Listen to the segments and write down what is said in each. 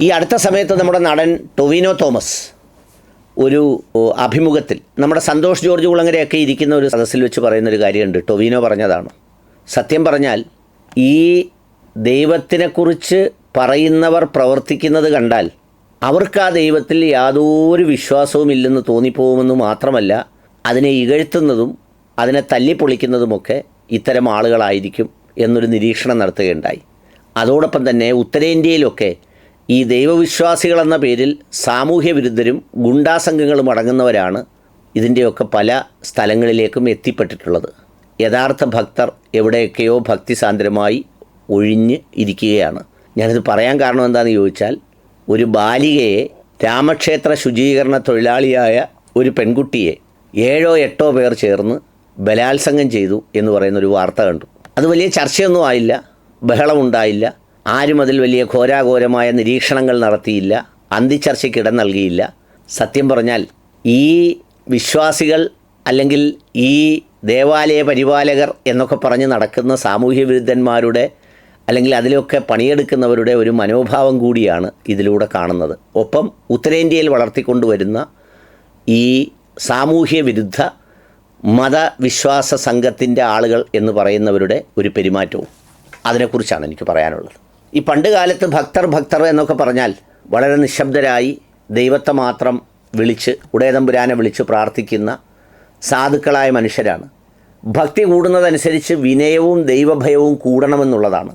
ഈ അടുത്ത സമയത്ത് നമ്മുടെ നടൻ ടൊവിനോ തോമസ് ഒരു അഭിമുഖത്തിൽ നമ്മുടെ സന്തോഷ് ജോർജ് കുളങ്ങരയൊക്കെ ഇരിക്കുന്ന ഒരു സദസ്സിൽ വെച്ച് പറയുന്നൊരു കാര്യമുണ്ട്. ടൊവിനോ പറഞ്ഞതാണ്, സത്യം പറഞ്ഞാൽ ഈ ദൈവത്തിനെക്കുറിച്ച് പറയുന്നവർ പ്രവർത്തിക്കുന്നത് കണ്ടാൽ അവർക്ക് ആ ദൈവത്തിൽ യാതൊരു വിശ്വാസവും ഇല്ലെന്ന് തോന്നിപ്പോകുമെന്ന് മാത്രമല്ല, അതിനെ ഇകഴ്ത്തുന്നതും അതിനെ തല്ലിപ്പൊളിക്കുന്നതുമൊക്കെ ഇത്തരം ആളുകളായിരിക്കും എന്നൊരു നിരീക്ഷണം നടത്തുകയുണ്ടായി. അതോടൊപ്പം തന്നെ ഉത്തരേന്ത്യയിലൊക്കെ ഈ ദൈവവിശ്വാസികളെന്ന പേരിൽ സാമൂഹ്യ വിരുദ്ധരും ഗുണ്ടാസംഘങ്ങളും അടങ്ങുന്നവരാണ് ഇതിൻ്റെയൊക്കെ പല സ്ഥലങ്ങളിലേക്കും എത്തിപ്പെട്ടിട്ടുള്ളത്. യഥാർത്ഥ ഭക്തർ എവിടെയൊക്കെയോ ഭക്തിസാന്ദ്രമായി ഒഴിഞ്ഞ് ഇരിക്കുകയാണ്. ഞാനിത് പറയാൻ കാരണം എന്താണെന്ന് ചോദിച്ചാൽ, ഒരു ബാലികയെ, രാമക്ഷേത്ര ശുചീകരണ തൊഴിലാളിയായ ഒരു പെൺകുട്ടിയെ 7-8 പേർ ചേർന്ന് ബലാത്സംഗം ചെയ്തു എന്ന് പറയുന്നൊരു വാർത്ത കണ്ടു. അത് വലിയ ചർച്ചയൊന്നും ആയില്ല, ബഹളമുണ്ടായില്ല, ആരും അതിൽ വലിയ ഘോരാഘോരമായ നിരീക്ഷണങ്ങൾ നടത്തിയില്ല, അന്തിച്ചർച്ചയ്ക്ക് ഇടം നൽകിയില്ല. സത്യം പറഞ്ഞാൽ ഈ വിശ്വാസികൾ അല്ലെങ്കിൽ ഈ ദേവാലയ പരിപാലകർ എന്നൊക്കെ പറഞ്ഞ് നടക്കുന്ന സാമൂഹ്യ വിരുദ്ധന്മാരുടെ അല്ലെങ്കിൽ അതിലൊക്കെ പണിയെടുക്കുന്നവരുടെ ഒരു മനോഭാവം കൂടിയാണ് ഇതിലൂടെ കാണുന്നത്. ഒപ്പം ഉത്തരേന്ത്യയിൽ വളർത്തിക്കൊണ്ടുവരുന്ന ഈ സാമൂഹ്യ വിരുദ്ധ മതവിശ്വാസ സംഘത്തിൻ്റെ ആളുകൾ എന്ന് പറയുന്നവരുടെ ഒരു പെരുമാറ്റവും അതിനെക്കുറിച്ചാണ് എനിക്ക് പറയാനുള്ളത്. ഈ പണ്ട് കാലത്ത് ഭക്തർ എന്നൊക്കെ പറഞ്ഞാൽ വളരെ നിശബ്ദരായി ദൈവത്തെ മാത്രം വിളിച്ച്, ഉടയതമ്പുരാനെ വിളിച്ച് പ്രാർത്ഥിക്കുന്ന സാധുക്കളായ മനുഷ്യരാണ്. ഭക്തി കൂടുന്നതനുസരിച്ച് വിനയവും ദൈവഭയവും കൂടണമെന്നുള്ളതാണ്.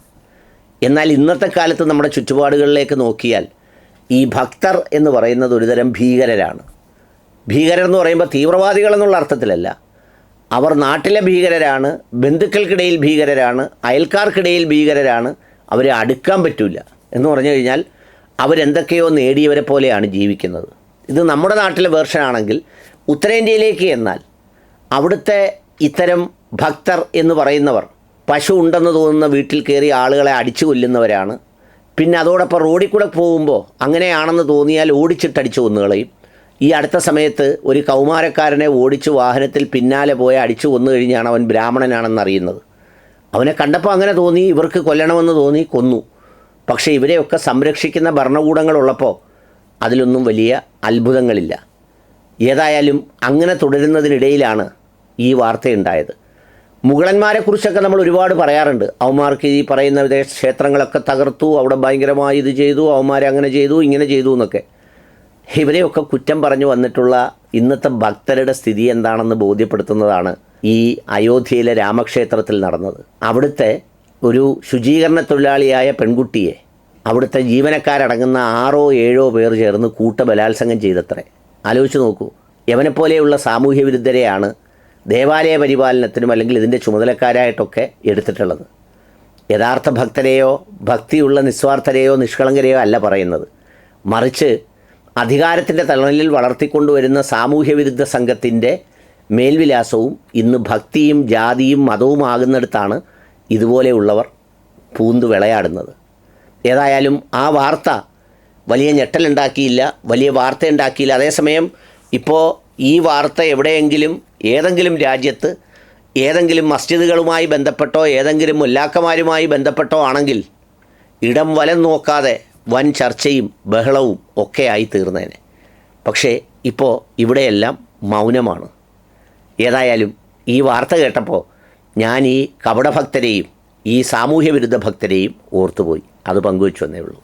എന്നാൽ ഇന്നത്തെ കാലത്ത് നമ്മുടെ ചുറ്റുപാടുകളിലേക്ക് നോക്കിയാൽ ഈ ഭക്തർ എന്ന് പറയുന്നത് ഒരുതരം ഭീകരരാണ്. ഭീകരർ എന്ന് പറയുമ്പോൾ തീവ്രവാദികളെന്നുള്ള അർത്ഥത്തിലല്ല, അവർ നാട്ടിലെ ഭീകരരാണ്, ബന്ധുക്കൾക്കിടയിൽ ഭീകരരാണ്, അയൽക്കാർക്കിടയിൽ ഭീകരരാണ്. അവരെ അടുക്കാൻ പറ്റില്ല എന്ന് പറഞ്ഞു കഴിഞ്ഞാൽ അവരെന്തൊക്കെയോ നേടിയവരെ പോലെയാണ് ജീവിക്കുന്നത്. ഇത് നമ്മുടെ നാട്ടിലെ വേർഷനാണെങ്കിൽ ഉത്തരേന്ത്യയിലേക്ക് എന്നാൽ അവിടുത്തെ ഇത്തരം ഭക്തർ എന്ന് പറയുന്നവർ പശു ഉണ്ടെന്ന് തോന്നുന്ന വീട്ടിൽ കയറി ആളുകളെ അടിച്ചു കൊല്ലുന്നവരാണ്. പിന്നെ അതോടൊപ്പം റോഡിൽ കൂടെ പോകുമ്പോൾ അങ്ങനെയാണെന്ന് തോന്നിയാൽ ഓടിച്ചിട്ടടിച്ചു കൊന്നുകളയും. ഈ അടുത്ത സമയത്ത് ഒരു കൗമാരക്കാരനെ ഓടിച്ച് വാഹനത്തിൽ പിന്നാലെ പോയി അടിച്ചു കൊന്നു കഴിഞ്ഞാണ് അവൻ ബ്രാഹ്മണനാണെന്നറിയുന്നത്. അവനെ കണ്ടപ്പോൾ അങ്ങനെ തോന്നി, ഇവർക്ക് കൊല്ലണമെന്ന് തോന്നി, കൊന്നു. പക്ഷേ ഇവരെയൊക്കെ സംരക്ഷിക്കുന്ന ഭരണകൂടങ്ങളുള്ളപ്പോൾ അതിലൊന്നും വലിയ അത്ഭുതങ്ങളില്ല. ഏതായാലും അങ്ങനെ തുടരുന്നതിനിടയിലാണ് ഈ വാർത്തയുണ്ടായത്. മുഗളന്മാരെക്കുറിച്ചൊക്കെ നമ്മൾ ഒരുപാട് പറയാറുണ്ട്. അവന്മാർക്ക് ഈ പറയുന്ന വിദേശ ക്ഷേത്രങ്ങളൊക്കെ തകർത്തു, അവിടെ ഭയങ്കരമായി ഇത് ചെയ്തു, അവന്മാരെ അങ്ങനെ ചെയ്തു, ഇങ്ങനെ ചെയ്തു എന്നൊക്കെ. ഇവരെയൊക്കെ കുറ്റം പറഞ്ഞു വന്നിട്ടുള്ള ഇന്നത്തെ ഭക്തരുടെ സ്ഥിതി എന്താണെന്ന് ബോധ്യപ്പെടുത്തുന്നതാണ് ഈ അയോധ്യയിലെ രാമക്ഷേത്രത്തിൽ നടന്നത്. അവിടുത്തെ ഒരു ശുചീകരണ തൊഴിലാളിയായ പെൺകുട്ടിയെ അവിടുത്തെ ജീവനക്കാരടങ്ങുന്ന 6-7 പേർ ചേർന്ന് കൂട്ടബലാത്സംഗം ചെയ്തത്രേ. ആലോചിച്ച് നോക്കൂ. യവനെപ്പോലെയുള്ള സാമൂഹ്യ വിരുദ്ധരെയാണ് ദേവാലയ പരിപാലനത്തിനും അല്ലെങ്കിൽ ഇതിൻ്റെ ചുമതലക്കാരായിട്ടൊക്കെ എടുത്തിട്ടുള്ളത്. യഥാർത്ഥ ഭക്തരെയോ ഭക്തിയുള്ള നിസ്വാർത്ഥരെയോ നിഷ്കളങ്കരെയോ അല്ല പറയുന്നത്, മറിച്ച് അധികാരത്തിൻ്റെ തണലിൽ വളർത്തിക്കൊണ്ടുവരുന്ന സാമൂഹ്യ വിരുദ്ധ സംഘത്തിൻ്റെ മേൽവിലാസവും ഇന്ന് ഭക്തിയും ജാതിയും മതവുമാകുന്നിടത്താണ് ഇതുപോലെയുള്ളവർ പൂന്തു വിളയാടുന്നത്. ഏതായാലും ആ വാർത്ത വലിയ ഞെട്ടലുണ്ടാക്കിയില്ല, വലിയ വാർത്തയുണ്ടാക്കിയില്ല. അതേസമയം ഇപ്പോൾ ഈ വാർത്ത എവിടെയെങ്കിലും ഏതെങ്കിലും രാജ്യത്ത് ഏതെങ്കിലും മസ്ജിദുകളുമായി ബന്ധപ്പെട്ടോ ഏതെങ്കിലും മുല്ലാക്കന്മാരുമായി ബന്ധപ്പെട്ടോ ആണെങ്കിൽ ഇടം വലം നോക്കാതെ വൻ ചർച്ചയും ബഹളവും ഒക്കെയായി തീർന്നേനെ. പക്ഷേ ഇപ്പോൾ ഇവിടെയെല്ലാം മൗനമാണ്. ഏതായാലും ഈ വാർത്ത കേട്ടപ്പോൾ ഞാൻ ഈ കപടഭക്തരെയും ഈ സാമൂഹ്യ വിരുദ്ധ ഭക്തരെയും ഓർത്തുപോയി. അത് പങ്കുവെച്ചു എന്നേ ഉള്ളൂ.